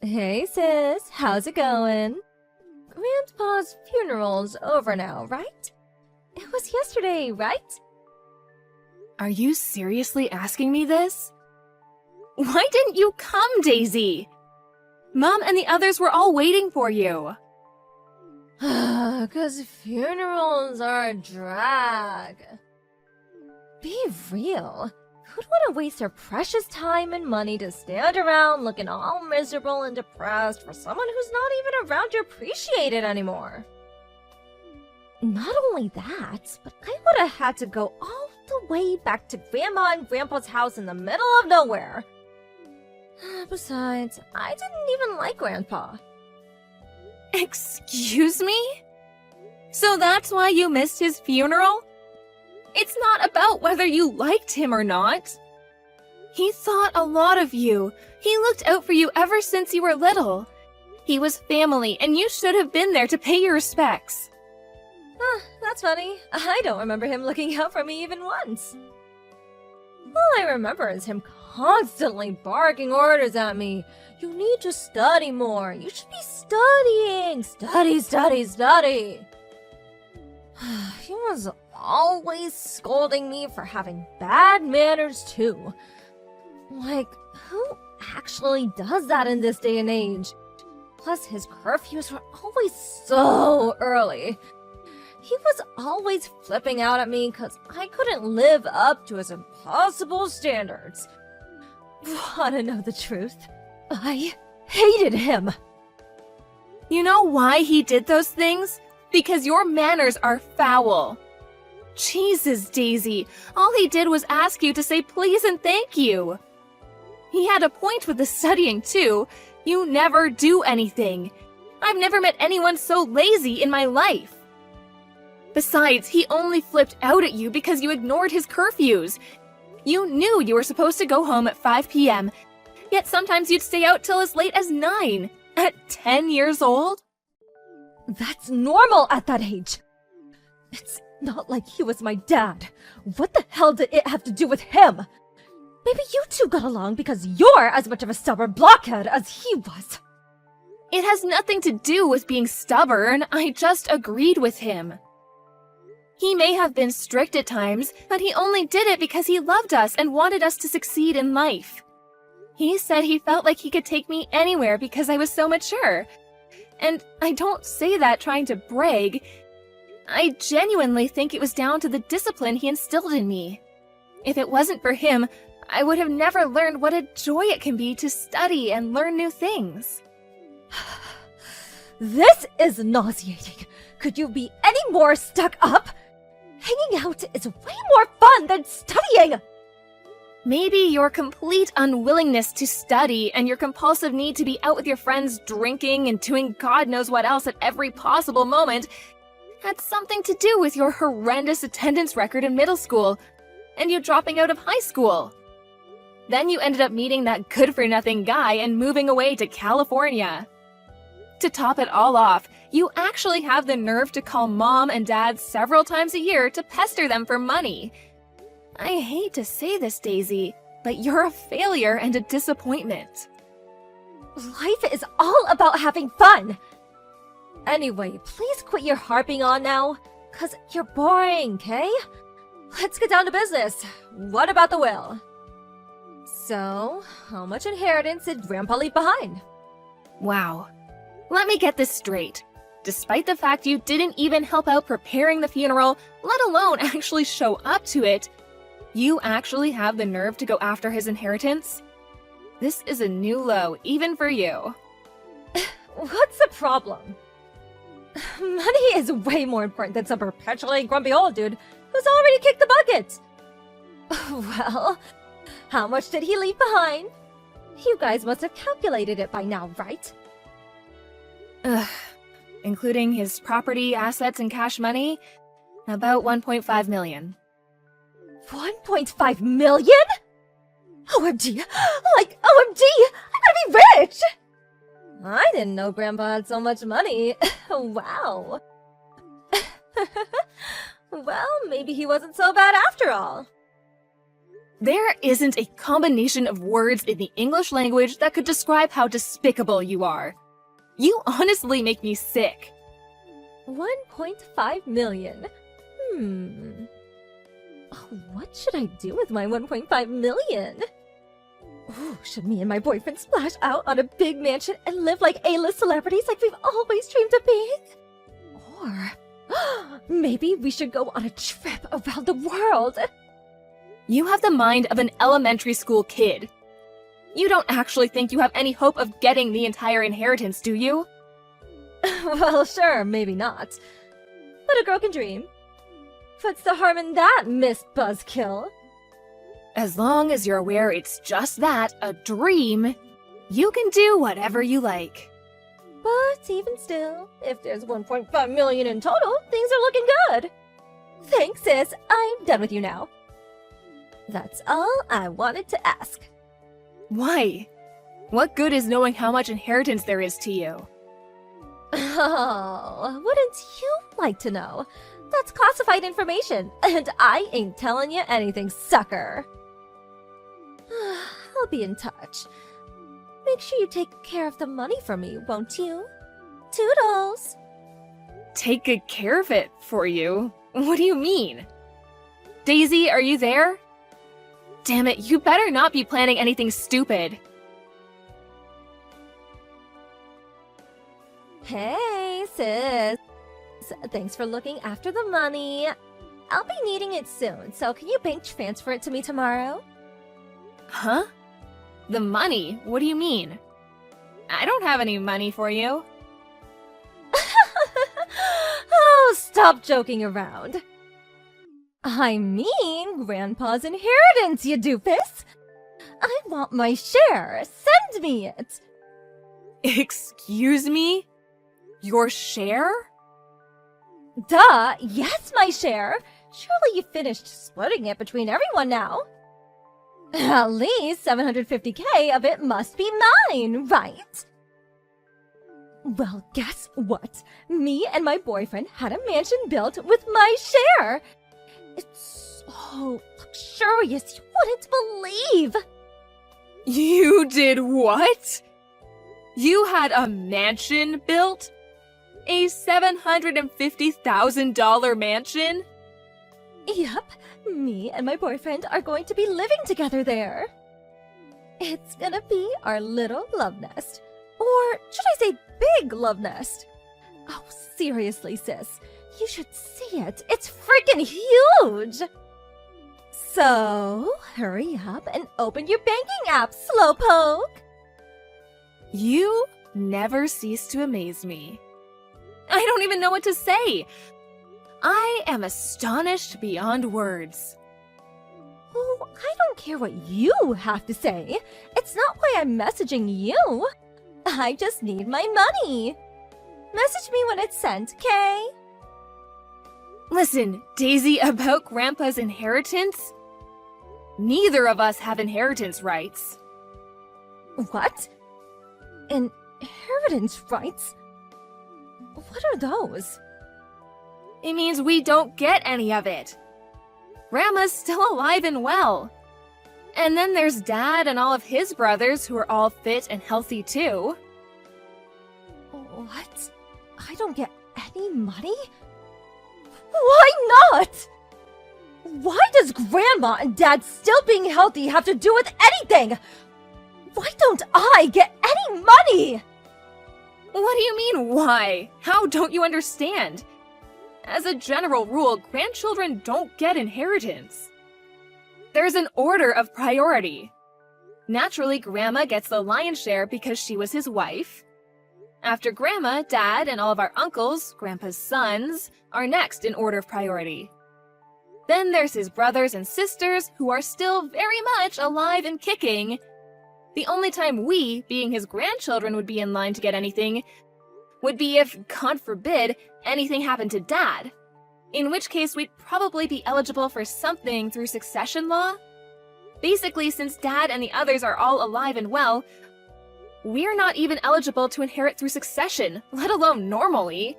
Hey sis, how's it going? Grandpa's funeral's over now, right? It was yesterday, right? Are you seriously asking me this? Why didn't you come, Daisy? Mom and the others were all waiting for you. 'Cause funerals are a drag. Be real. Who'd want to waste their precious time and money to stand around looking all miserable and depressed for someone who's not even around to appreciate it anymore? Not only that, but I would have had to go all the way back to Grandma and Grandpa's house in the middle of nowhere. Besides, I didn't even like Grandpa. Excuse me? So that's why you missed his funeral? It's not about whether you liked him or not. He thought a lot of you. He looked out for you ever since you were little. He was family, and you should have been there to pay your respects. That's funny. I don't remember him looking out for me even once. All I remember is him constantly barking orders at me. You need to study more. You should be studying. Study, study, study. He was always scolding me for having bad manners too. Like, who actually does that in this day and age? Plus, his curfews were always so early. He was always flipping out at me because I couldn't live up to his impossible standards. Wanna know the truth? I hated him. You know why he did those things? Because your manners are foul. Jesus, Daisy, all he did was ask you to say please and thank you. He had a point with the studying, too. You never do anything. I've never met anyone so lazy in my life. Besides, he only flipped out at you because you ignored his curfews. You knew you were supposed to go home at 5 p.m., yet sometimes you'd stay out till as late as 9. At 10 years old? That's normal at that age. It's not like he was my dad. What the hell did it have to do with him? Maybe you two got along because you're as much of a stubborn blockhead as he was. It has nothing to do with being stubborn. I just agreed with him. He may have been strict at times, but he only did it because he loved us and wanted us to succeed in life. He said he felt like he could take me anywhere because I was so mature. And I don't say that trying to brag. I genuinely think it was down to the discipline he instilled in me. If it wasn't for him, I would have never learned what a joy it can be to study and learn new things. This is nauseating. Could you be any more stuck up? Hanging out is way more fun than studying! Maybe your complete unwillingness to study and your compulsive need to be out with your friends drinking and doing God knows what else at every possible moment had something to do with your horrendous attendance record in middle school and you dropping out of high school. Then you ended up meeting that good-for-nothing guy and moving away to California. To top it all off, you actually have the nerve to call mom and dad several times a year to pester them for money. I hate to say this, Daisy, but you're a failure and a disappointment. Life is all about having fun. Anyway, please quit your harping on now, 'cause you're boring, okay? Let's get down to business. What about the will? So, how much inheritance did Grandpa leave behind? Wow. Let me get this straight. Despite the fact you didn't even help out preparing the funeral, let alone actually show up to it, you actually have the nerve to go after his inheritance? This is a new low, even for you. What's the problem? Money is way more important than some perpetually grumpy old dude who's already kicked the bucket. Well, how much did he leave behind? You guys must have calculated it by now, right? Including his property, assets, and cash money, about 1.5 million. 1.5 million? OMG! Like, OMG! I'm gonna be rich! I didn't know Grandpa had so much money. Wow. Well, maybe he wasn't so bad after all. There isn't a combination of words in the English language that could describe how despicable you are. You honestly make me sick. 1.5 million. Oh, what should I do with my 1.5 million? Ooh, should me and my boyfriend splash out on a big mansion and live like A-list celebrities like we've always dreamed of being? Or maybe we should go on a trip around the world. You have the mind of an elementary school kid. You don't actually think you have any hope of getting the entire inheritance, do you? Well, sure, maybe not. But a girl can dream. What's the harm in that, Miss Buzzkill? As long as you're aware it's just that, a dream, you can do whatever you like. But even still, if there's 1.5 million in total, things are looking good. Thanks, sis. I'm done with you now. That's all I wanted to ask. Why? What good is knowing how much inheritance there is to you? Oh, wouldn't you like to know? That's classified information, and I ain't telling you anything, sucker. I'll be in touch. Make sure you take care of the money for me, won't you? Toodles! Take good care of it for you? What do you mean? Daisy, are you there? Damn it, you better not be planning anything stupid. Hey, sis. Thanks for looking after the money. I'll be needing it soon, so can you bank transfer it to me tomorrow? Huh? The money? What do you mean? I don't have any money for you. Oh, stop joking around. I mean, Grandpa's inheritance, you doofus. I want my share. Send me it. Excuse me? Your share? Duh, yes, my share. Surely you finished splitting it between everyone now. At least 750K of it must be mine, right? Well, guess what? Me and my boyfriend had a mansion built with my share. It's so luxurious you wouldn't believe. You did what? You had a mansion built? A $750,000 mansion? Yep, me and my boyfriend are going to be living together there. It's gonna be our little love nest. Or should I say big love nest? Oh, seriously, sis. You should see it. It's freaking huge! So, hurry up and open your banking app, Slowpoke! You never cease to amaze me. I don't even know what to say. I am astonished beyond words. Oh, I don't care what you have to say. It's not why I'm messaging you. I just need my money. Message me when it's sent, okay? Listen, Daisy, about Grandpa's inheritance? Neither of us have inheritance rights. What? Inheritance rights? What are those? It means we don't get any of it. Grandma's still alive and well. And then there's Dad and all of his brothers who are all fit and healthy too. What? I don't get any money? Why not? Why does Grandma and Dad still being healthy have to do with anything? Why don't I get any money? What do you mean, why? How don't you understand? As a general rule, grandchildren don't get inheritance. There's an order of priority. Naturally, Grandma gets the lion's share because she was his wife. After Grandma, Dad, and all of our uncles, Grandpa's sons, are next in order of priority. Then there's his brothers and sisters, who are still very much alive and kicking. The only time we, being his grandchildren, would be in line to get anything would be if, God forbid, anything happened to Dad. In which case, we'd probably be eligible for something through succession law. Basically, since Dad and the others are all alive and well, we're not even eligible to inherit through succession, let alone normally.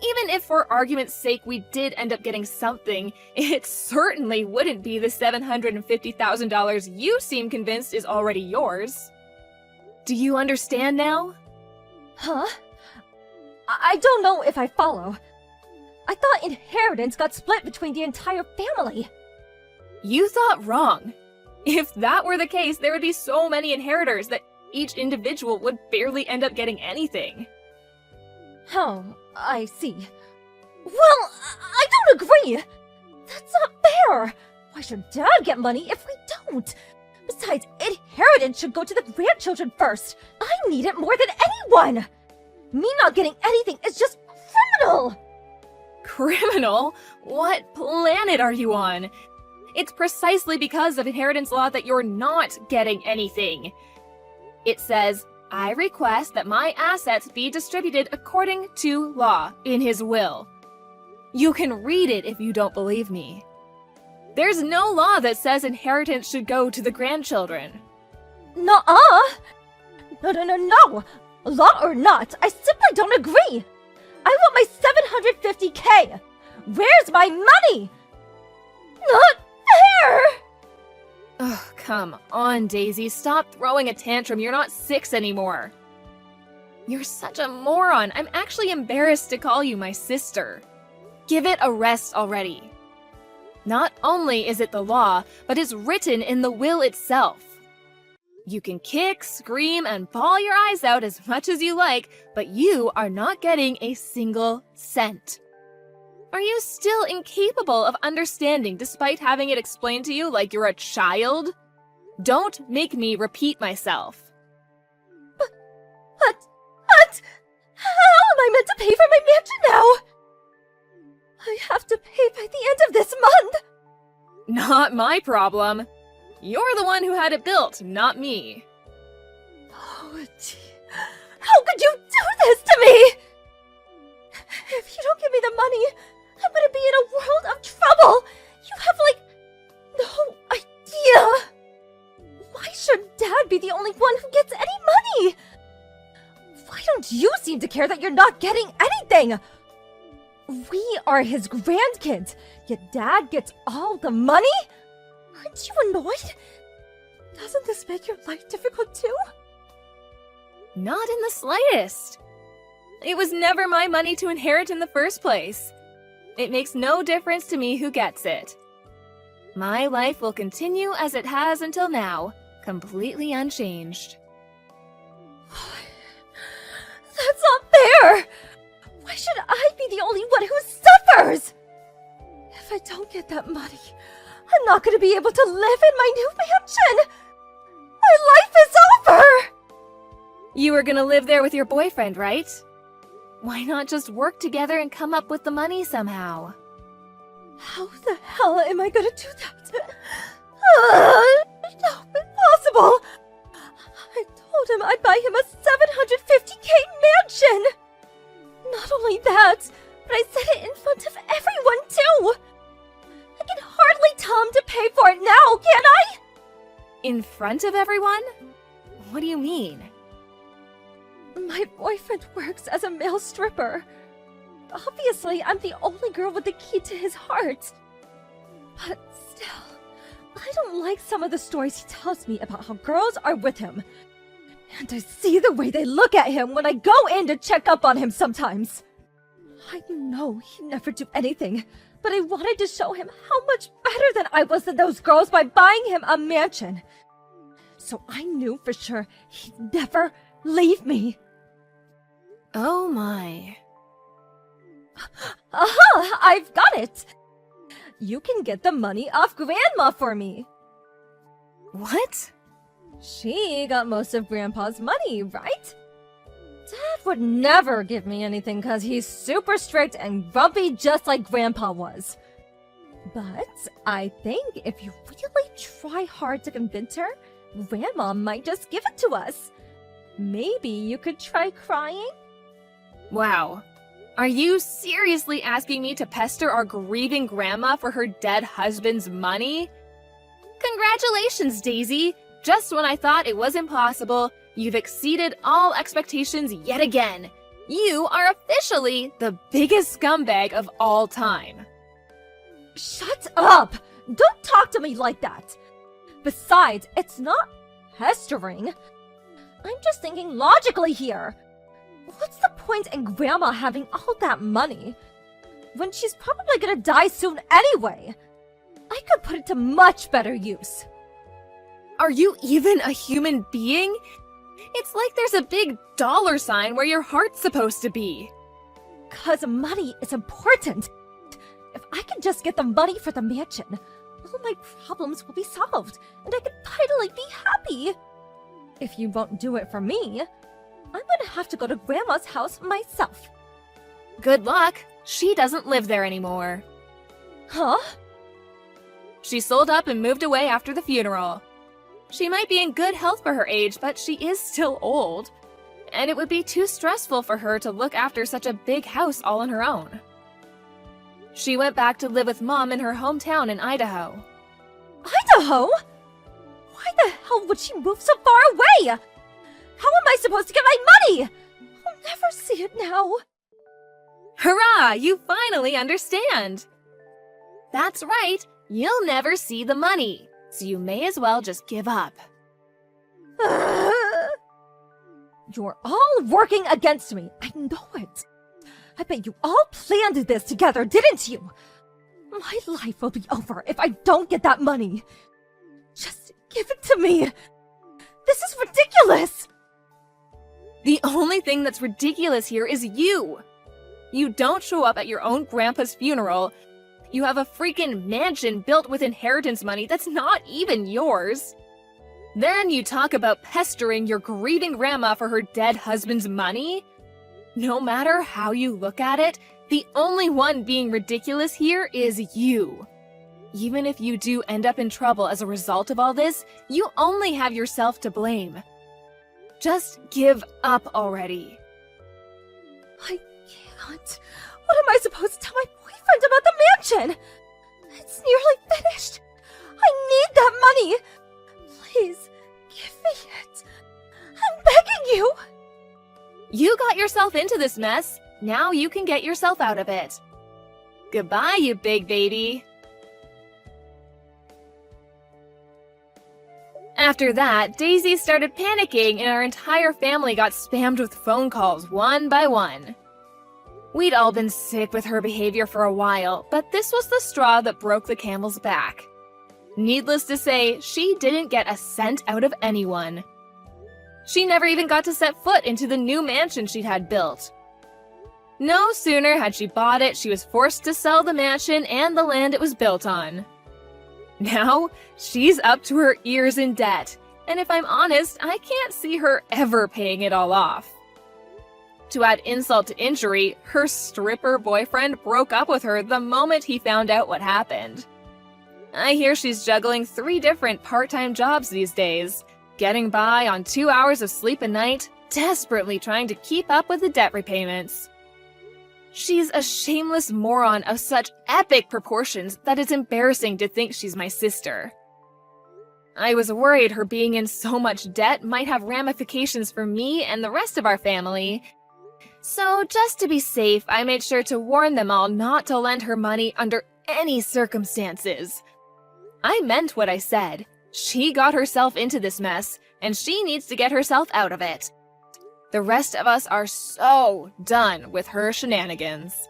Even if for argument's sake we did end up getting something, it certainly wouldn't be the $750,000 you seem convinced is already yours. Do you understand now? Huh? I don't know if I follow. I thought inheritance got split between the entire family. You thought wrong. If that were the case, there would be so many inheritors that each individual would barely end up getting anything. Oh, I see. Well, I don't agree! That's not fair! Why should Dad get money if we don't? Besides, inheritance should go to the grandchildren first! I need it more than anyone! Me not getting anything is just criminal! Criminal? What planet are you on? It's precisely because of inheritance law that you're not getting anything. It says, I request that my assets be distributed according to law in his will. You can read it if you don't believe me. There's no law that says inheritance should go to the grandchildren. Nuh-uh! No! Law or not, I simply don't agree! I want my $750K! Where's my money? Not fair! Ugh, come on, Daisy. Stop throwing a tantrum. You're not 6 anymore. You're such a moron. I'm actually embarrassed to call you my sister. Give it a rest already. Not only is it the law, but it's written in the will itself. You can kick, scream, and bawl your eyes out as much as you like, but you are not getting a single cent. Are you still incapable of understanding despite having it explained to you like you're a child? Don't make me repeat myself. But, how am I meant to pay for my mansion now? I have to pay by the end of this month. Not my problem. You're the one who had it built, not me. Oh, gee. How could you do this to me? If you don't give me the money, I'm gonna be in a world of trouble! You have, no idea! Why should Dad be the only one who gets any money? Why don't you seem to care that you're not getting anything? We are his grandkids, yet Dad gets all the money? Aren't you annoyed? Doesn't this make your life difficult too? Not in the slightest. It was never my money to inherit in the first place. It makes no difference to me who gets it. My life will continue as it has until now, completely unchanged. That's not fair! Why should I be the only one who suffers? If I don't get that money, I'm not going to be able to live in my new mansion! My life is over! You were gonna live there with your boyfriend, right? Why not just work together and come up with the money somehow? How the hell am I gonna do that? No, impossible! I told him I'd buy him a $750K mansion! Not only that, but I said it in front of everyone too! I can hardly tell him to pay for it now, can I? In front of everyone? What do you mean? My boyfriend works as a male stripper. Obviously, I'm the only girl with the key to his heart. But still, I don't like some of the stories he tells me about how girls are with him. And I see the way they look at him when I go in to check up on him sometimes. I know he'd never do anything, but I wanted to show him how much better than I was than those girls by buying him a mansion. So I knew for sure he'd never leave me. Oh my. Aha! I've got it! You can get the money off Grandma for me. What? She got most of Grandpa's money, right? Dad would never give me anything because he's super strict and grumpy just like Grandpa was. But I think if you really try hard to convince her, Grandma might just give it to us. Maybe you could try crying? Wow. Are you seriously asking me to pester our grieving grandma for her dead husband's money? Congratulations, Daisy! Just when I thought it was impossible, you've exceeded all expectations yet again. You are officially the biggest scumbag of all time. Shut up! Don't talk to me like that! Besides, it's not pestering. I'm just thinking logically here. What's the point in Grandma having all that money when she's probably gonna die soon anyway? I could put it to much better use. Are you even a human being? It's like there's a big dollar sign where your heart's supposed to be. 'Cause money is important. If I can just get the money for the mansion, all my problems will be solved, and I can finally be happy. If you won't do it for me, I'm gonna have to go to Grandma's house myself. Good luck. She doesn't live there anymore. Huh? She sold up and moved away after the funeral. She might be in good health for her age, but she is still old. And it would be too stressful for her to look after such a big house all on her own. She went back to live with Mom in her hometown in Idaho. Idaho? Why the hell would she move so far away? How am I supposed to get my money? I'll never see it now. Hurrah! You finally understand! That's right, you'll never see the money, so you may as well just give up. You're all working against me. I know it. I bet you all planned this together, didn't you? My life will be over if I don't get that money. Just give it to me. This is ridiculous. The only thing that's ridiculous here is you. You don't show up at your own grandpa's funeral. You have a freaking mansion built with inheritance money that's not even yours. Then you talk about pestering your grieving grandma for her dead husband's money? No matter how you look at it, the only one being ridiculous here is you. Even if you do end up in trouble as a result of all this, you only have yourself to blame. Just give up already. I can't. What am I supposed to tell my boyfriend about the mansion? It's nearly finished. I need that money. Please, give me it. I'm begging you. You got yourself into this mess. Now you can get yourself out of it. Goodbye, you big baby. After that, Daisy started panicking and our entire family got spammed with phone calls one by one. We'd all been sick with her behavior for a while, but this was the straw that broke the camel's back. Needless to say, she didn't get a cent out of anyone. She never even got to set foot into the new mansion she'd had built. No sooner had she bought it, she was forced to sell the mansion and the land it was built on. Now, she's up to her ears in debt, and if I'm honest, I can't see her ever paying it all off. To add insult to injury, her stripper boyfriend broke up with her the moment he found out what happened. I hear she's juggling 3 different part-time jobs these days, getting by on 2 hours of sleep a night, desperately trying to keep up with the debt repayments. She's a shameless moron of such epic proportions that it's embarrassing to think she's my sister. I was worried her being in so much debt might have ramifications for me and the rest of our family. So just to be safe, I made sure to warn them all not to lend her money under any circumstances. I meant what I said. She got herself into this mess, and she needs to get herself out of it. The rest of us are so done with her shenanigans.